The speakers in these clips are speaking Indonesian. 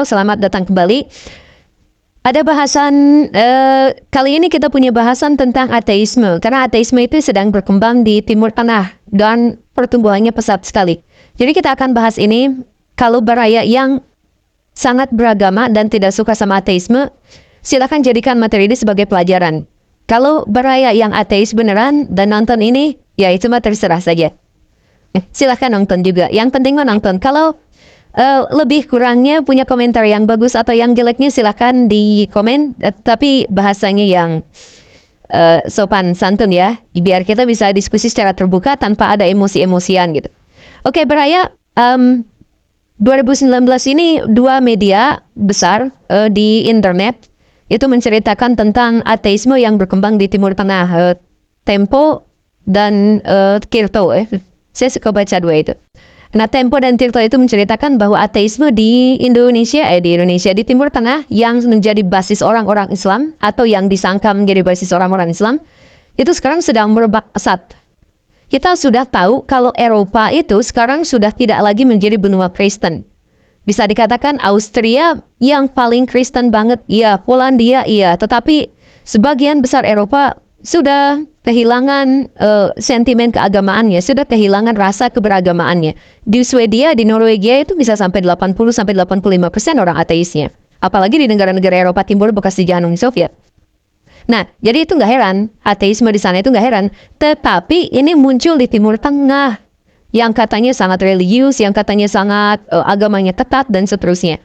selamat datang kembali. Ada bahasan, kali ini kita punya bahasan tentang ateisme. Karena ateisme itu sedang berkembang di Timur Tengah dan pertumbuhannya pesat sekali. Jadi kita akan bahas ini, kalau baraya yang sangat beragama dan tidak suka sama ateisme, silakan jadikan materi ini sebagai pelajaran. Kalau baraya yang ateis beneran dan nonton ini, ya itu mah terserah saja. Silakan nonton juga. Yang penting menonton. Kalau lebih kurangnya punya komentar yang bagus atau yang jeleknya silakan di komen, tapi bahasanya yang sopan santun ya, biar kita bisa diskusi secara terbuka tanpa ada emosi-emosian gitu. Oke, Baraya, 2019 ini dua media besar di internet itu menceritakan tentang ateisme yang berkembang di Timur Tengah, Tempo dan Tirto. Saya suka baca dua itu. Nah, Tempo dan Tirto itu menceritakan bahwa ateisme di Indonesia, di Timur Tengah yang menjadi basis orang-orang Islam atau yang disangka menjadi basis orang-orang Islam, itu sekarang sedang merebak pesat. Kita sudah tahu kalau Eropa itu sekarang sudah tidak lagi menjadi benua Kristen. Bisa dikatakan Austria yang paling Kristen banget, iya, Polandia, iya, tetapi sebagian besar Eropa sudah kehilangan sentimen keagamaannya, sudah kehilangan rasa keberagamaannya. Di Swedia, di Norwegia itu bisa sampai 80-85% orang ateisnya. Apalagi di negara-negara Eropa Timur bekas dijajah Uni Soviet. Nah, jadi itu nggak heran, ateisme di sana itu nggak heran. Tetapi ini muncul di Timur Tengah, yang katanya sangat religius, yang katanya sangat agamanya ketat dan seterusnya.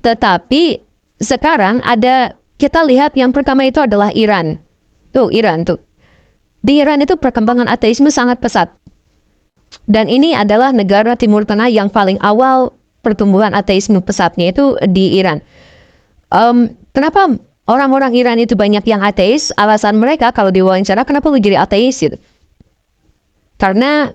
Tetapi sekarang kita lihat yang pertama itu adalah Iran. Iran tuh. Di Iran itu perkembangan ateisme sangat pesat. Dan ini adalah negara Timur Tengah yang paling awal pertumbuhan ateisme pesatnya itu di Iran. Kenapa orang-orang Iran itu banyak yang ateis? Alasan mereka kalau diwawancara, kenapa lu jadi ateis gitu? Karena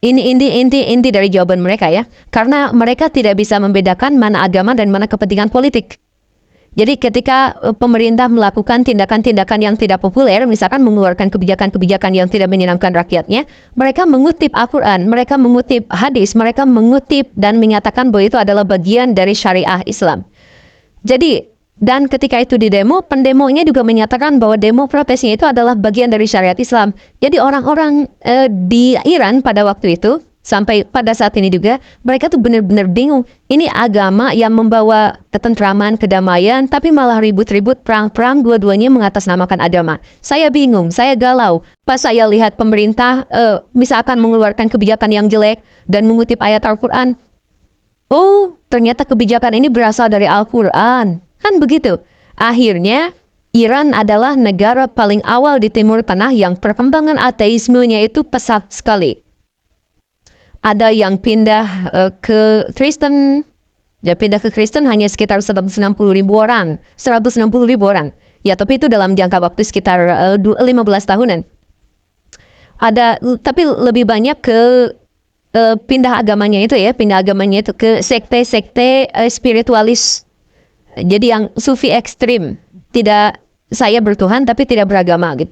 inti dari jawaban mereka ya. Karena mereka tidak bisa membedakan mana agama dan mana kepentingan politik. Jadi ketika pemerintah melakukan tindakan-tindakan yang tidak populer, misalkan mengeluarkan kebijakan-kebijakan yang tidak menyenangkan rakyatnya, mereka mengutip Al-Quran, mereka mengutip hadis, mereka mengutip dan menyatakan bahwa itu adalah bagian dari syariah Islam. Jadi, dan ketika itu di demo, pendemonya juga menyatakan bahwa demo protesnya itu adalah bagian dari syariat Islam. Jadi orang-orang di Iran pada waktu itu, sampai pada saat ini juga, mereka tuh benar-benar bingung. Ini agama yang membawa ketentraman, kedamaian, tapi malah ribut-ribut, perang-perang, dua-duanya mengatasnamakan agama. Saya bingung, saya galau. Pas saya lihat pemerintah misalkan mengeluarkan kebijakan yang jelek dan mengutip ayat Al-Quran. Oh, ternyata kebijakan ini berasal dari Al-Quran. Kan begitu. Akhirnya, Iran adalah negara paling awal di Timur Tengah yang perkembangan ateismenya itu pesat sekali. Ada yang pindah ke Kristen, hanya sekitar 160.000 orang. 160.000 orang. Ya, tapi itu dalam jangka waktu sekitar 15 tahunan. Tapi lebih banyak ke pindah agamanya itu ke sekte-sekte spiritualis. Jadi yang sufi ekstrim. Tidak saya bertuhan tapi tidak beragama gitu.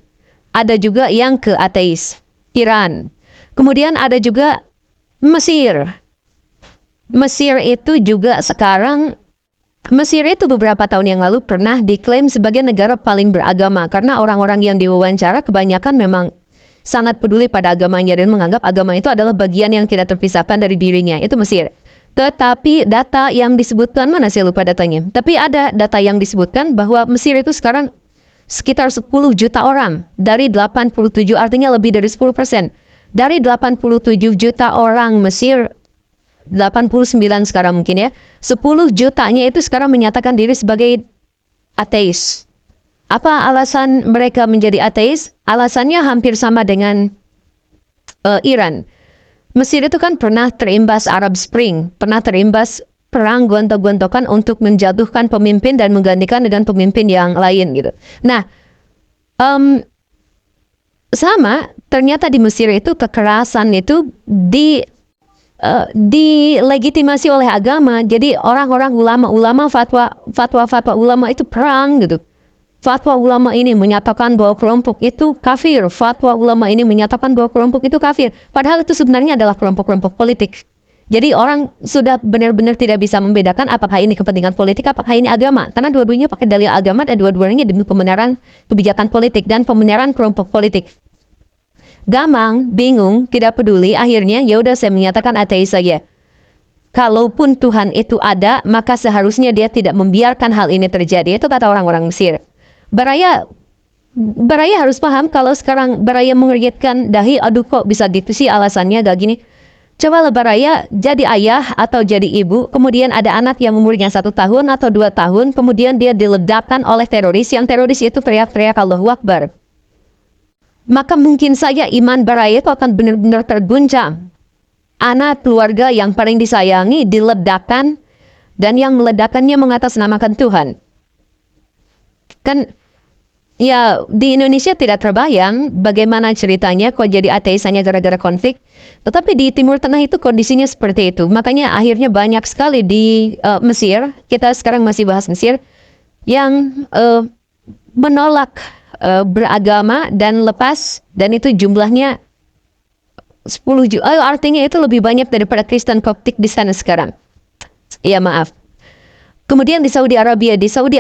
Ada juga yang ke ateis. Iran. Kemudian ada juga Mesir. Mesir itu juga sekarang, Mesir itu beberapa tahun yang lalu pernah diklaim sebagai negara paling beragama. Karena orang-orang yang diwawancara kebanyakan memang sangat peduli pada agamanya dan menganggap agama itu adalah bagian yang tidak terpisahkan dari dirinya. Itu Mesir. Tetapi data yang disebutkan, mana saya lupa datanya. Tapi ada data yang disebutkan bahwa Mesir itu sekarang sekitar 10 juta orang. Dari 87, artinya lebih dari 10%. Dari 87 juta orang Mesir, 89 sekarang mungkin ya, 10 jutanya itu sekarang menyatakan diri sebagai ateis. Apa alasan mereka menjadi ateis? Alasannya hampir sama dengan Iran. Mesir itu kan pernah terimbas Arab Spring, pernah terimbas perang gontok-gontokan untuk menjatuhkan pemimpin dan menggantikan dengan pemimpin yang lain gitu. Nah, sama, ternyata di Mesir itu kekerasan itu dilegitimasi oleh agama. Jadi orang-orang ulama-ulama fatwa ulama itu perang gitu. Fatwa ulama ini menyatakan bahwa kelompok itu kafir. Fatwa ulama ini menyatakan bahwa kelompok itu kafir. Padahal itu sebenarnya adalah kelompok-kelompok politik Jadi orang sudah benar-benar tidak bisa membedakan apakah ini kepentingan politik, apakah ini agama. Karena dua-duanya pakai dalil agama dan dua-duanya demi pembenaran kebijakan politik dan pembenaran kelompok politik. Gamang, bingung, tidak peduli, akhirnya ya udah saya menyatakan ateis saja. Kalaupun Tuhan itu ada, maka seharusnya dia tidak membiarkan hal ini terjadi. Itu kata orang-orang Mesir. Baraya harus paham kalau sekarang Baraya mengerjetkan dahi, aduh kok bisa gitu sih alasannya gak gini. Coba Baraya jadi ayah atau jadi ibu, kemudian ada anak yang umurnya 1 tahun atau 2 tahun, kemudian dia diledakkan oleh teroris, yang teroris itu teriak-teriak Allahu Akbar. Maka mungkin saja iman Baraya itu akan benar-benar terguncang. Anak keluarga yang paling disayangi diledakkan, dan yang meledakannya mengatasnamakan Tuhan. Kan ya, di Indonesia tidak terbayang bagaimana ceritanya kok jadi ateis hanya gara-gara konflik. Tetapi di Timur Tengah itu kondisinya seperti itu. Makanya akhirnya banyak sekali di Mesir, kita sekarang masih bahas Mesir, yang menolak beragama dan lepas, dan itu jumlahnya 10 juta. Artinya itu lebih banyak daripada Kristen Koptik di sana sekarang. Ya maaf. Kemudian di Saudi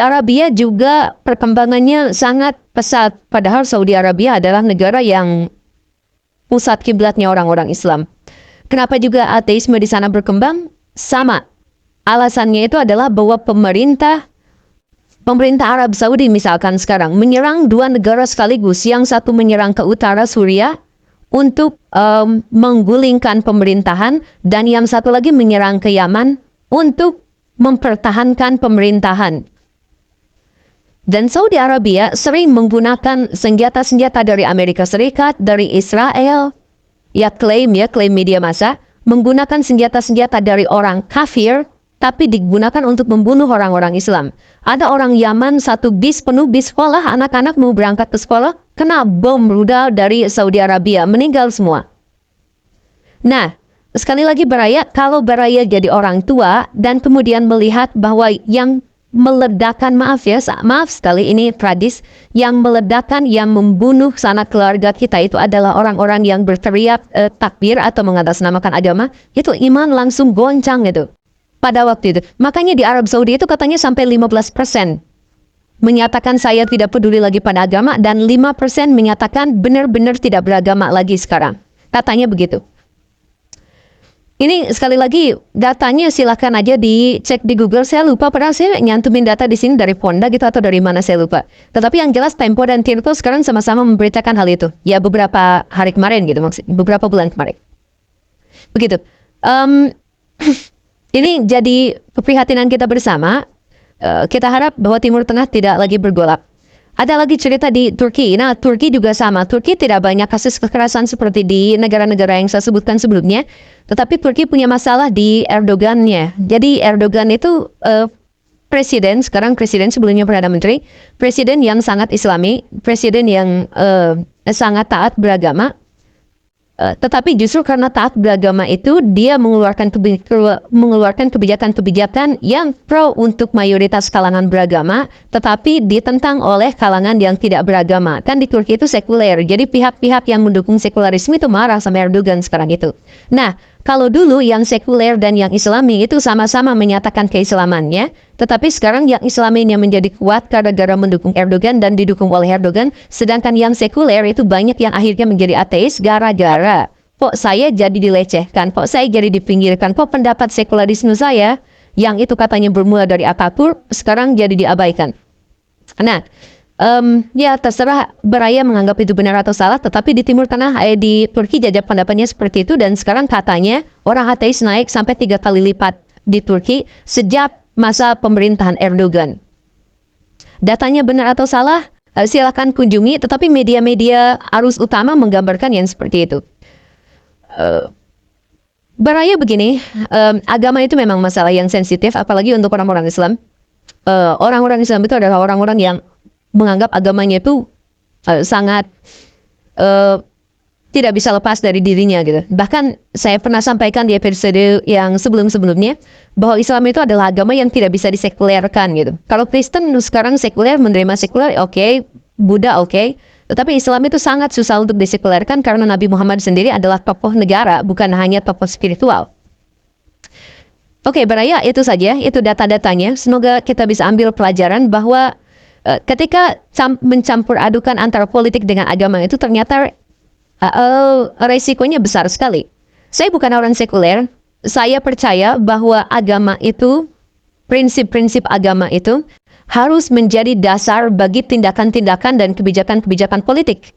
Arabia juga perkembangannya sangat pesat. Padahal Saudi Arabia adalah negara yang pusat kiblatnya orang-orang Islam. Kenapa juga ateisme di sana berkembang? Sama. Alasannya itu adalah bahwa pemerintah Arab Saudi misalkan sekarang menyerang 2 negara sekaligus. Yang satu menyerang ke utara Suriah untuk menggulingkan pemerintahan, dan yang satu lagi menyerang ke Yaman untuk mempertahankan pemerintahan. Dan Saudi Arabia sering menggunakan senjata-senjata dari Amerika Serikat, dari Israel, klaim media massa, menggunakan senjata-senjata dari orang kafir, tapi digunakan untuk membunuh orang-orang Islam. Ada orang Yaman, 1 bis penuh bis sekolah, anak-anak mau berangkat ke sekolah, kena bom rudal dari Saudi Arabia, meninggal semua. Nah, sekali lagi Baraya, kalau Baraya jadi orang tua dan kemudian melihat bahwa yang meledakan, maaf sekali ini tradis, yang meledakan, yang membunuh sanak keluarga kita itu adalah orang-orang yang berteriak takbir atau mengatasnamakan agama, itu iman langsung goncang itu pada waktu itu. Makanya di Arab Saudi itu katanya sampai 15% menyatakan saya tidak peduli lagi pada agama, dan 5% menyatakan benar-benar tidak beragama lagi sekarang. Katanya begitu. Ini sekali lagi datanya silakan aja dicek di Google. Saya lupa, padahal saya nyantumin data di sini dari Ponda gitu atau dari mana saya lupa. Tetapi yang jelas Tempo dan Tirto sekarang sama-sama memberitakan hal itu. Ya beberapa hari kemarin gitu, maksudnya beberapa bulan kemarin. Begitu. Ini jadi keprihatinan kita bersama. Kita harap bahwa Timur Tengah tidak lagi bergolak. Ada lagi cerita di Turki. Nah, Turki juga sama. Turki tidak banyak kasus kekerasan seperti di negara-negara yang saya sebutkan sebelumnya. Tetapi Turki punya masalah di Erdogan-nya. Jadi Erdogan itu presiden, sekarang presiden, sebelumnya Perdana Menteri. Presiden yang sangat Islami. Presiden yang sangat taat beragama. Tetapi justru karena taat beragama itu, dia mengeluarkan kebijakan-kebijakan yang pro untuk mayoritas kalangan beragama, tetapi ditentang oleh kalangan yang tidak beragama. Kan di Turki itu sekuler, jadi pihak-pihak yang mendukung sekularisme itu marah sama Erdogan sekarang itu. Nah, kalau dulu yang sekuler dan yang Islami itu sama-sama menyatakan keislamannya, tetapi sekarang yang Islaminya menjadi kuat gara-gara mendukung Erdogan dan didukung oleh Erdogan, sedangkan yang sekuler itu banyak yang akhirnya menjadi ateis gara-gara kok saya jadi dilecehkan, kok saya jadi dipinggirkan, kok pendapat sekularisme saya yang itu katanya bermula dari Atatürk sekarang jadi diabaikan. Nah, ya terserah Baraya menganggap itu benar atau salah, tetapi di Timur Tengah, di Turki jajak pendapatnya seperti itu, dan sekarang katanya orang ateis naik sampai 3 kali lipat di Turki sejak masa pemerintahan Erdogan. Datanya benar atau salah, silakan kunjungi, tetapi media-media arus utama menggambarkan yang seperti itu. Baraya begini, agama itu memang masalah yang sensitif, apalagi untuk orang-orang Islam. Orang-orang Islam itu adalah orang-orang yang menganggap agamanya itu sangat tidak bisa lepas dari dirinya gitu. Bahkan saya pernah sampaikan di episode yang sebelum-sebelumnya bahwa Islam itu adalah agama yang tidak bisa disekulerkan gitu. Kalau Kristen sekarang sekuler, menerima sekuler, oke. Buddha oke. Tetapi Islam itu sangat susah untuk disekulerkan karena Nabi Muhammad sendiri adalah tokoh negara, bukan hanya tokoh spiritual. Oke, Baraya, itu saja. Itu data-datanya. Semoga kita bisa ambil pelajaran bahwa ketika mencampur adukan antara politik dengan agama itu ternyata resikonya besar sekali. Saya bukan orang sekuler. Saya percaya bahwa agama itu, prinsip-prinsip agama itu harus menjadi dasar bagi tindakan-tindakan dan kebijakan-kebijakan politik.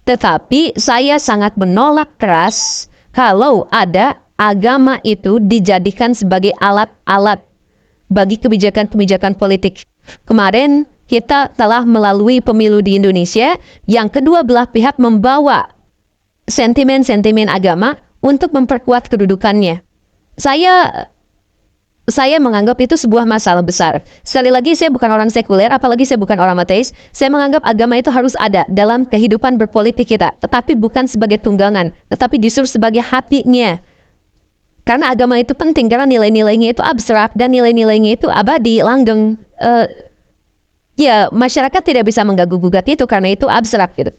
Tetapi saya sangat menolak keras kalau ada agama itu dijadikan sebagai alat-alat bagi kebijakan-kebijakan politik. Kemarin kita telah melalui pemilu di Indonesia yang kedua belah pihak membawa sentimen-sentimen agama untuk memperkuat kedudukannya. Saya menganggap itu sebuah masalah besar. Sekali lagi, saya bukan orang sekuler, apalagi saya bukan orang ateis. Saya menganggap agama itu harus ada dalam kehidupan berpolitik kita, tetapi bukan sebagai tunggangan, tetapi justru sebagai hatinya. Karena agama itu penting, karena nilai-nilainya itu abstrak, dan nilai-nilainya itu abadi, langgeng. Ya, masyarakat tidak bisa mengganggu-gugat itu, karena itu abstrak gitu.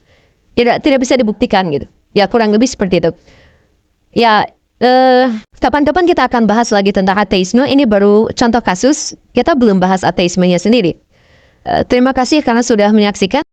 Tidak bisa dibuktikan gitu. Ya, kurang lebih seperti itu. Ya, kapan-kapan kita akan bahas lagi tentang ateisme. Ini baru contoh kasus, kita belum bahas ateismenya sendiri. Terima kasih karena sudah menyaksikan.